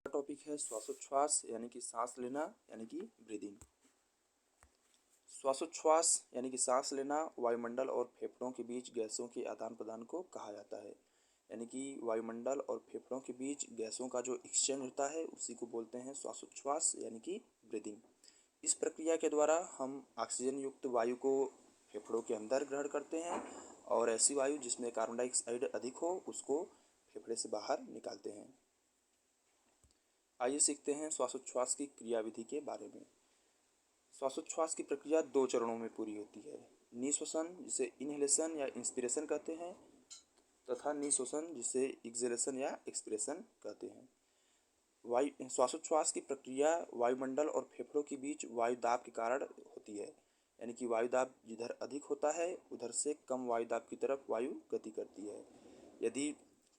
Topic है श्वासोच्छ्वास यानी कि सांस लेना यानी कि ब्रीदिंग। श्वासोच्छ्वास यानी कि सांस लेना वायुमंडल और फेफड़ों के बीच गैसों के आदान प्रदान को कहा जाता है। यानी कि वायुमंडल और फेफड़ों के बीच गैसों का जो एक्सचेंज होता है उसी को बोलते हैं श्वासोच्छ्वास यानी कि ब्रीदिंग। इस प्रक्रिया के द्वारा हम ऑक्सीजन युक्त वायु को फेफड़ों के अंदर ग्रहण करते हैं और ऐसी वायु जिसमें कार्बन डाइऑक्साइड अधिक हो उसको फेफड़े से बाहर निकालते हैं। आइए सीखते हैं श्वासोच्छ्वास की क्रियाविधि के बारे में। श्वासोच्छ्वास की प्रक्रिया 2 चरणों में पूरी होती है। निःश्वसन जिसे इनहेलेशन या इंस्पिरेशन कहते हैं तथा निःश्वसन जिसे एक्सहेलेशन या एक्सपिरेशन कहते हैं। श्वासोच्छ्वास की प्रक्रिया वायुमंडल और फेफड़ों के बीच वायु दाब के कारण होती है। यानी कि वायु दाब जिधर अधिक होता है उधर से कम वायु दाब की तरफ वायु गति करती है। यदि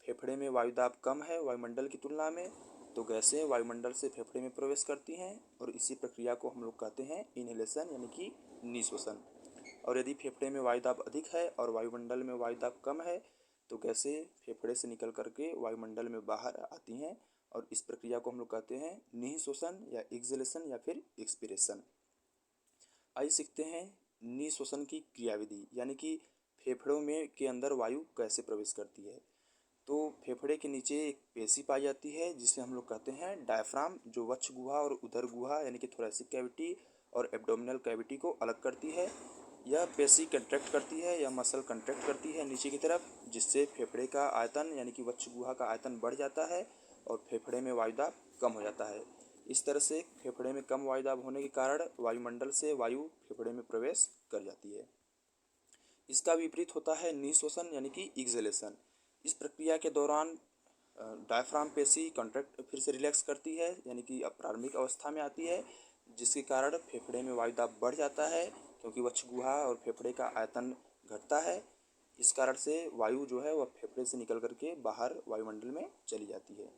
फेफड़े में वायु दाब कम है वायुमंडल की तुलना में तो गैसें वायुमंडल से फेफड़े में प्रवेश करती हैं और इसी प्रक्रिया को हम लोग कहते हैं इनहेलेशन यानी कि निःश्वसन। और यदि फेफड़े में वायु दाब अधिक है और वायुमंडल में वायु दाब कम है तो गैसें फेफड़े से निकल करके वायुमंडल में बाहर आती हैं और इस प्रक्रिया को हम लोग कहते हैं निःश्वसन या एक्सहेलेशन या फिर एक्सपिरेशन। आइए सीखते हैं निःश्वसन की क्रियाविधि यानी कि फेफड़ों में के अंदर वायु कैसे प्रवेश करती है। तो फेफड़े के नीचे एक पेशी पाई जाती है जिसे हम लोग कहते हैं डायफ्राम, जो वक्ष गुहा और उदर गुहा यानी कि थोरैसिक कैविटी और एब्डोमिनल कैविटी को अलग करती है। यह पेशी कंट्रैक्ट करती है या मसल कंट्रैक्ट करती है नीचे की तरफ, जिससे फेफड़े का आयतन यानी कि वक्ष गुहा का आयतन बढ़ जाता है और फेफड़े में वायु दाब कम हो जाता है। इस तरह से फेफड़े में कम वायु दाब होने के कारण वायुमंडल से वायु फेफड़े में प्रवेश कर जाती है। इसका विपरीत होता है निःश्वसन यानी कि एक्सहेलेशन। इस प्रक्रिया के दौरान डायफ्राम पेशी कॉन्ट्रैक्ट फिर से रिलैक्स करती है यानी कि अब प्रारंभिक अवस्था में आती है, जिसके कारण फेफड़े में वायु दाब बढ़ जाता है क्योंकि वक्ष गुहा और फेफड़े का आयतन घटता है। इस कारण से वायु जो है वह फेफड़े से निकल करके बाहर वायुमंडल में चली जाती है।